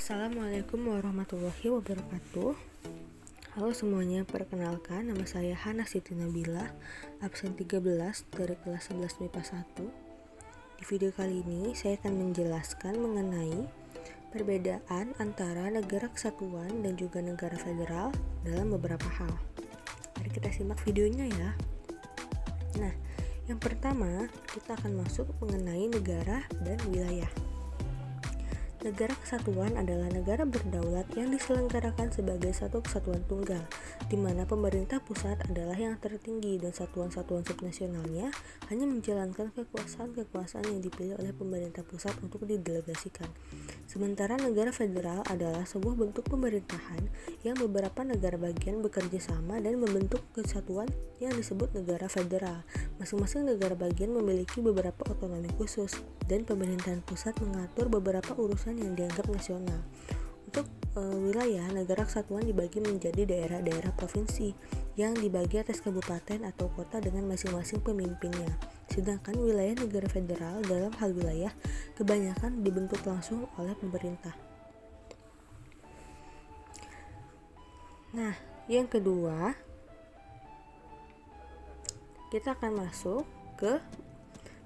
Assalamualaikum warahmatullahi wabarakatuh. Halo semuanya, perkenalkan nama saya Hana Siti Nabila, absen 13 dari kelas 11 MIPA 1. Di video kali ini saya akan menjelaskan mengenai perbedaan antara negara kesatuan dan juga negara federal dalam beberapa hal. Mari kita simak videonya ya. Nah, yang pertama kita akan masuk mengenai negara dan wilayah. Negara kesatuan adalah negara berdaulat yang diselenggarakan sebagai satu kesatuan tunggal, di mana pemerintah pusat adalah yang tertinggi dan satuan-satuan subnasionalnya hanya menjalankan kekuasaan-kekuasaan yang dipilih oleh pemerintah pusat untuk didelegasikan. Sementara negara federal adalah sebuah bentuk pemerintahan yang beberapa negara bagian bekerja sama dan membentuk kesatuan yang disebut negara federal. Masing-masing negara bagian memiliki beberapa otonomi khusus dan pemerintahan pusat mengatur beberapa urusan yang dianggap nasional. Untuk wilayah, negara kesatuan dibagi menjadi daerah-daerah provinsi yang dibagi atas kabupaten atau kota dengan masing-masing pemimpinnya. Sedangkan wilayah negara federal dalam hal wilayah kebanyakan dibentuk langsung oleh pemerintah. Nah, yang kedua, kita akan masuk ke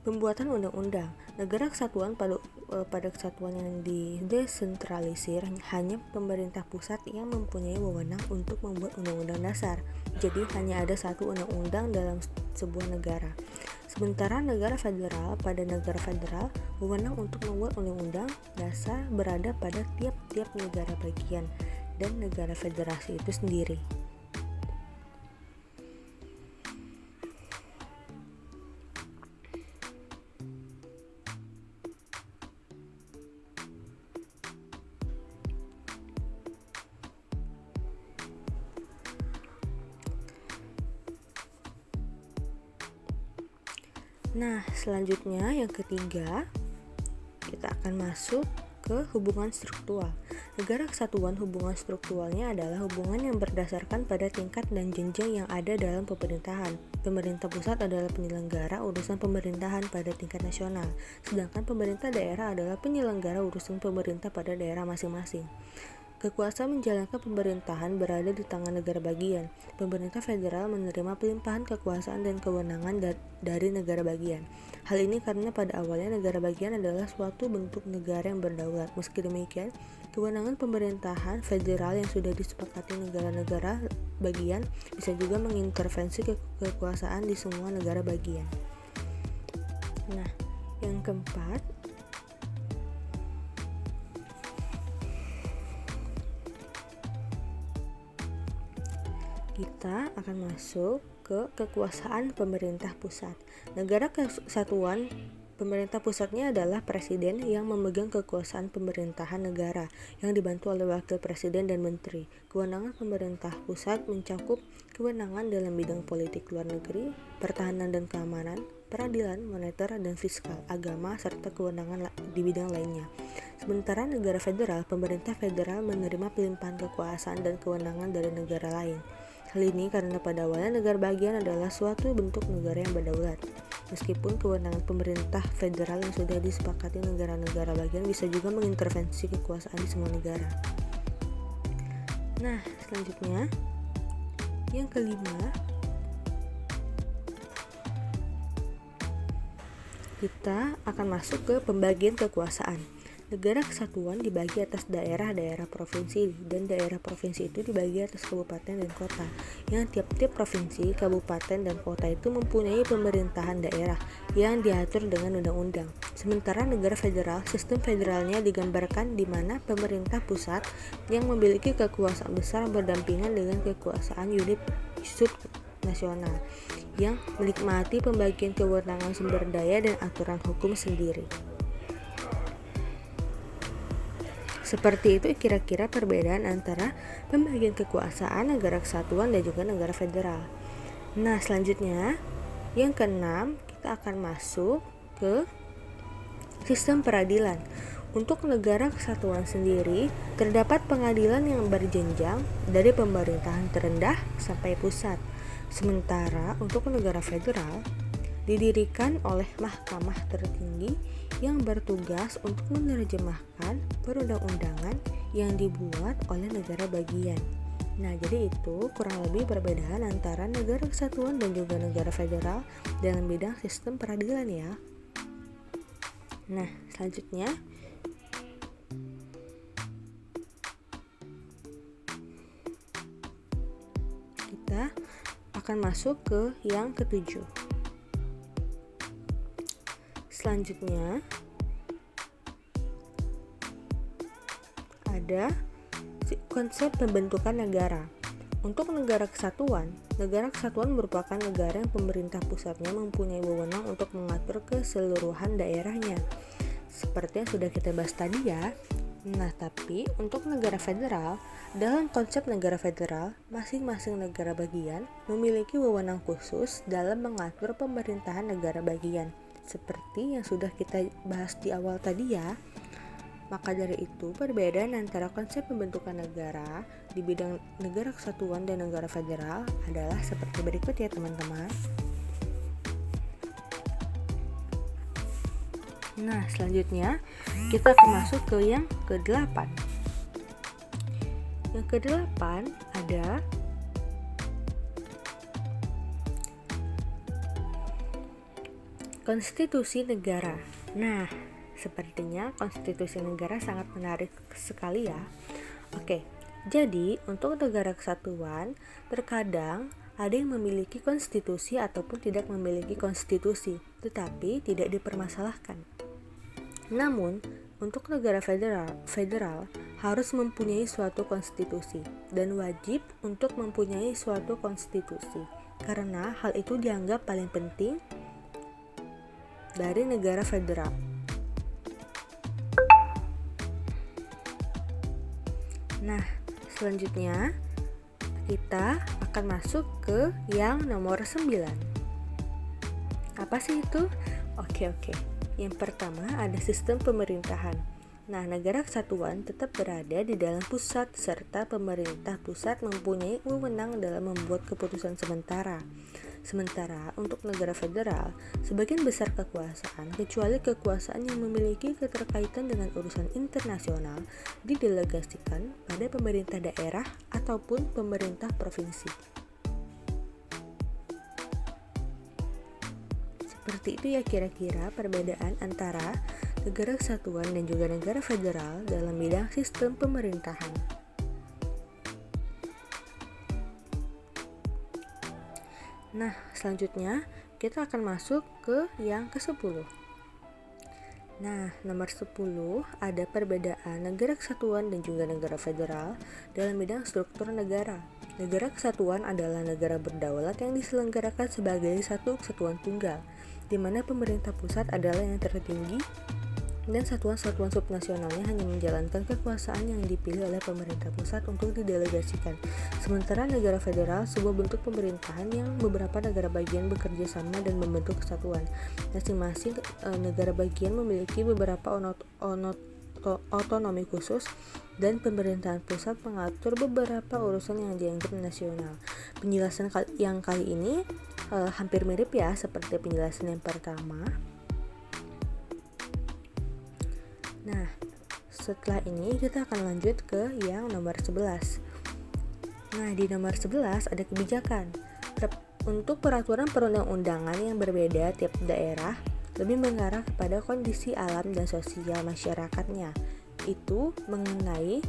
pembuatan undang-undang. Negara kesatuan pada kesatuan yang didesentralisir hanya pemerintah pusat yang mempunyai wewenang untuk membuat undang-undang dasar. Jadi hanya ada satu undang-undang dalam sebuah negara. Sementara pada negara federal, wewenang untuk membuat undang-undang dasar berada pada tiap-tiap negara bagian dan negara federasi itu sendiri. Nah, selanjutnya yang ketiga, kita akan masuk ke hubungan struktural. Negara kesatuan hubungan strukturalnya adalah hubungan yang berdasarkan pada tingkat dan jenjang yang ada dalam pemerintahan. Pemerintah pusat adalah penyelenggara urusan pemerintahan pada tingkat nasional, sedangkan pemerintah daerah adalah penyelenggara urusan pemerintah pada daerah masing-masing. Kekuasaan menjalankan pemerintahan berada di tangan negara bagian. Pemerintah federal menerima pelimpahan kekuasaan dan kewenangan dari negara bagian. Hal ini karena pada awalnya negara bagian adalah suatu bentuk negara yang berdaulat. Meski demikian, kewenangan pemerintahan federal yang sudah disepakati negara-negara bagian bisa juga mengintervensi kekuasaan di semua negara bagian. Nah, yang keempat, kita akan masuk ke kekuasaan pemerintah pusat. Negara kesatuan pemerintah pusatnya adalah presiden yang memegang kekuasaan pemerintahan negara yang dibantu oleh wakil presiden dan menteri. Kewenangan pemerintah pusat mencakup kewenangan dalam bidang politik luar negeri, pertahanan dan keamanan, peradilan, moneter dan fiskal, agama, serta kewenangan di bidang lainnya. Sementara negara federal, pemerintah federal menerima pelimpahan kekuasaan dan kewenangan dari negara lain. Hal ini karena pada awalnya negara bagian adalah suatu bentuk negara yang berdaulat. Meskipun kewenangan pemerintah federal yang sudah disepakati negara-negara bagian bisa juga mengintervensi kekuasaan di semua negara. Nah, selanjutnya yang kelima, kita akan masuk ke pembagian kekuasaan. Negara kesatuan dibagi atas daerah-daerah provinsi dan daerah provinsi itu dibagi atas kabupaten dan kota. Yang tiap-tiap provinsi, kabupaten dan kota itu mempunyai pemerintahan daerah yang diatur dengan undang-undang. Sementara negara federal, sistem federalnya digambarkan di mana pemerintah pusat yang memiliki kekuasaan besar berdampingan dengan kekuasaan unit subnasional yang menikmati pembagian kewenangan sumber daya dan aturan hukum sendiri. Seperti itu kira-kira perbedaan antara pembagian kekuasaan negara kesatuan dan juga negara federal. Nah, selanjutnya yang keenam, kita akan masuk ke sistem peradilan. Untuk negara kesatuan sendiri, terdapat pengadilan yang berjenjang dari pemerintahan terendah sampai pusat. Sementara untuk negara federal, didirikan oleh mahkamah tertinggi yang bertugas untuk menerjemahkan perundang-undangan yang dibuat oleh negara bagian. Nah, jadi itu kurang lebih perbedaan antara negara kesatuan dan juga negara federal dalam bidang sistem peradilan ya. Nah, selanjutnya kita akan masuk ke yang ketujuh. Selanjutnya ada konsep pembentukan negara. Untuk negara kesatuan merupakan negara yang pemerintah pusatnya mempunyai wewenang untuk mengatur keseluruhan daerahnya. Seperti yang sudah kita bahas tadi ya. Nah, tapi untuk negara federal, dalam konsep negara federal, masing-masing negara bagian memiliki wewenang khusus dalam mengatur pemerintahan negara bagian. Seperti yang sudah kita bahas di awal tadi ya. Maka dari itu, perbedaan antara konsep pembentukan negara di bidang negara kesatuan dan negara federal adalah seperti berikut ya teman-teman. Nah, selanjutnya kita akan masuk ke yang ke-8. Yang ke-8 ada konstitusi negara. Nah, sepertinya konstitusi negara sangat menarik sekali ya. Oke, jadi untuk negara kesatuan terkadang ada yang memiliki konstitusi ataupun tidak memiliki konstitusi, tetapi tidak dipermasalahkan. Namun, untuk negara federal harus mempunyai suatu konstitusi dan wajib untuk mempunyai suatu konstitusi karena hal itu dianggap paling penting dari negara federal. Nah, selanjutnya kita akan masuk ke yang nomor 9. Apa sih itu? Oke. Yang pertama ada sistem pemerintahan. Nah, negara kesatuan tetap berada di dalam pusat serta pemerintah pusat mempunyai wewenang dalam membuat keputusan sementara. Sementara untuk negara federal, sebagian besar kekuasaan, kecuali kekuasaan yang memiliki keterkaitan dengan urusan internasional, didelegasikan pada pemerintah daerah ataupun pemerintah provinsi. Seperti itu ya kira-kira perbedaan antara negara kesatuan dan juga negara federal dalam bidang sistem pemerintahan. Nah, selanjutnya kita akan masuk ke yang ke-10. Nah, nomor 10 ada perbedaan negara kesatuan dan juga negara federal dalam bidang struktur negara. Negara kesatuan adalah negara berdaulat yang diselenggarakan sebagai satu kesatuan tunggal, di mana pemerintah pusat adalah yang tertinggi dan satuan-satuan subnasionalnya hanya menjalankan kekuasaan yang dipilih oleh pemerintah pusat untuk didelegasikan. Sementara negara federal sebuah bentuk pemerintahan yang beberapa negara bagian bekerja sama dan membentuk kesatuan. Masing-masing negara bagian memiliki beberapa otonomi khusus dan pemerintahan pusat mengatur beberapa urusan yang dianggap nasional. Penjelasan yang kali ini hampir mirip ya seperti penjelasan yang pertama. Nah, setelah ini kita akan lanjut ke yang nomor 11. Nah, di nomor 11 ada kebijakan. Untuk peraturan perundang-undangan yang berbeda tiap daerah lebih mengarah kepada kondisi alam dan sosial masyarakatnya. Itu mengenai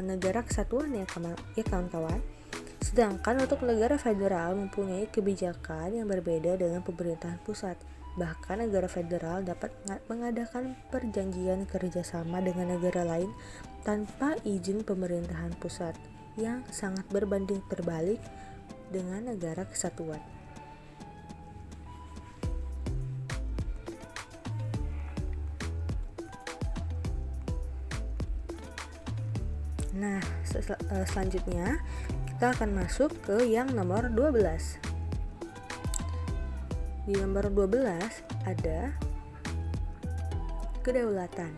negara kesatuan ya kawan-kawan. Sedangkan untuk negara federal mempunyai kebijakan yang berbeda dengan pemerintahan pusat. Bahkan negara federal dapat mengadakan perjanjian kerjasama dengan negara lain tanpa izin pemerintahan pusat yang sangat berbanding terbalik dengan negara kesatuan. Nah, selanjutnya kita akan masuk ke yang nomor 12. Di nomor 12 ada kedaulatan.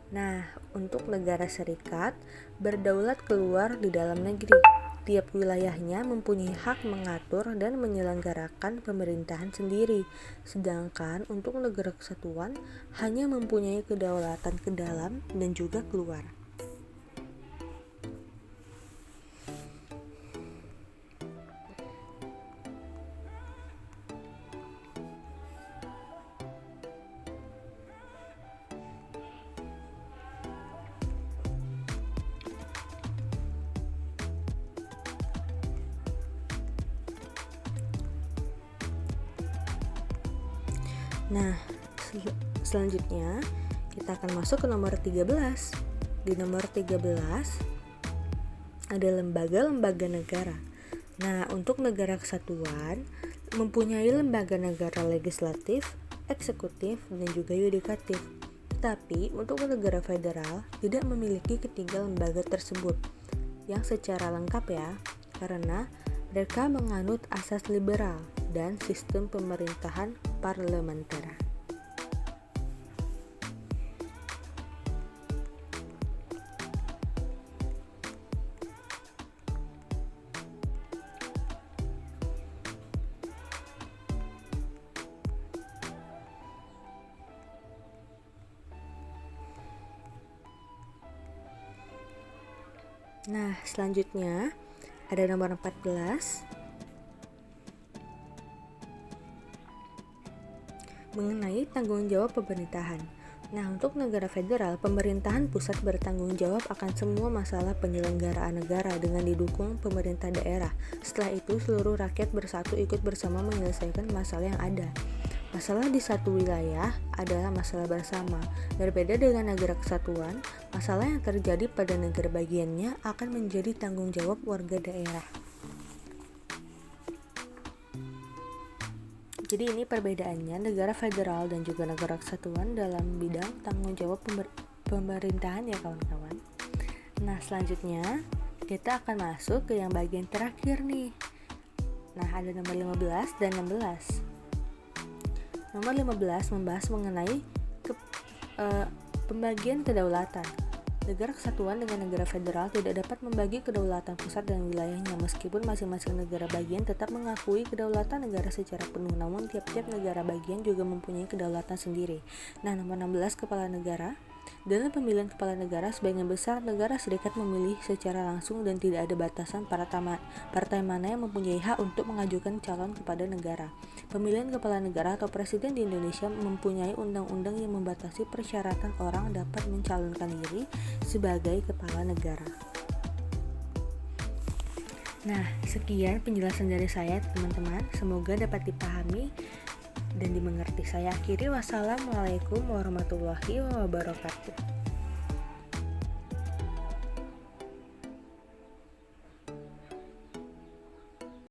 Nah, untuk negara serikat berdaulat keluar di dalam negeri. Tiap wilayahnya mempunyai hak mengatur dan menyelenggarakan pemerintahan sendiri, sedangkan untuk negara kesatuan hanya mempunyai kedaulatan ke dalam dan juga keluar. Nah, selanjutnya kita akan masuk ke nomor 13. Di nomor 13 ada lembaga-lembaga negara. Nah, untuk negara kesatuan mempunyai lembaga negara legislatif, eksekutif, dan juga yudikatif. Tapi untuk negara federal tidak memiliki ketiga lembaga tersebut yang secara lengkap ya, karena mereka menganut asas liberal dan sistem pemerintahan parlementer. Nah, selanjutnya ada nomor 14 mengenai tanggung jawab pemerintahan. Nah, untuk negara federal, pemerintahan pusat bertanggung jawab akan semua masalah penyelenggaraan negara dengan didukung pemerintah daerah. Setelah itu, seluruh rakyat bersatu ikut bersama menyelesaikan masalah yang ada. Masalah di satu wilayah adalah masalah bersama. Berbeda dengan negara kesatuan, masalah yang terjadi pada negara bagiannya akan menjadi tanggung jawab warga daerah. Jadi ini perbedaannya negara federal dan juga negara kesatuan dalam bidang tanggung jawab pemerintahan ya kawan-kawan. Nah, selanjutnya kita akan masuk ke yang bagian terakhir nih. Nah, ada nomor 15 dan 16. Nomor 15 membahas mengenai pembagian kedaulatan. Negara kesatuan dengan negara federal tidak dapat membagi kedaulatan pusat dan wilayahnya, meskipun masing-masing negara bagian tetap mengakui kedaulatan negara secara penuh, namun tiap-tiap negara bagian juga mempunyai kedaulatan sendiri. Nah, nomor 16 kepala negara. Dalam pemilihan kepala negara, sebagian besar negara serikat memilih secara langsung dan tidak ada batasan partai mana yang mempunyai hak untuk mengajukan calon kepada negara. Pemilihan kepala negara atau presiden di Indonesia mempunyai undang-undang yang membatasi persyaratan orang dapat mencalonkan diri sebagai kepala negara. Nah, sekian penjelasan dari saya teman-teman, semoga dapat dipahami dan dimengerti. Saya akhiri, wassalamualaikum warahmatullahi wabarakatuh.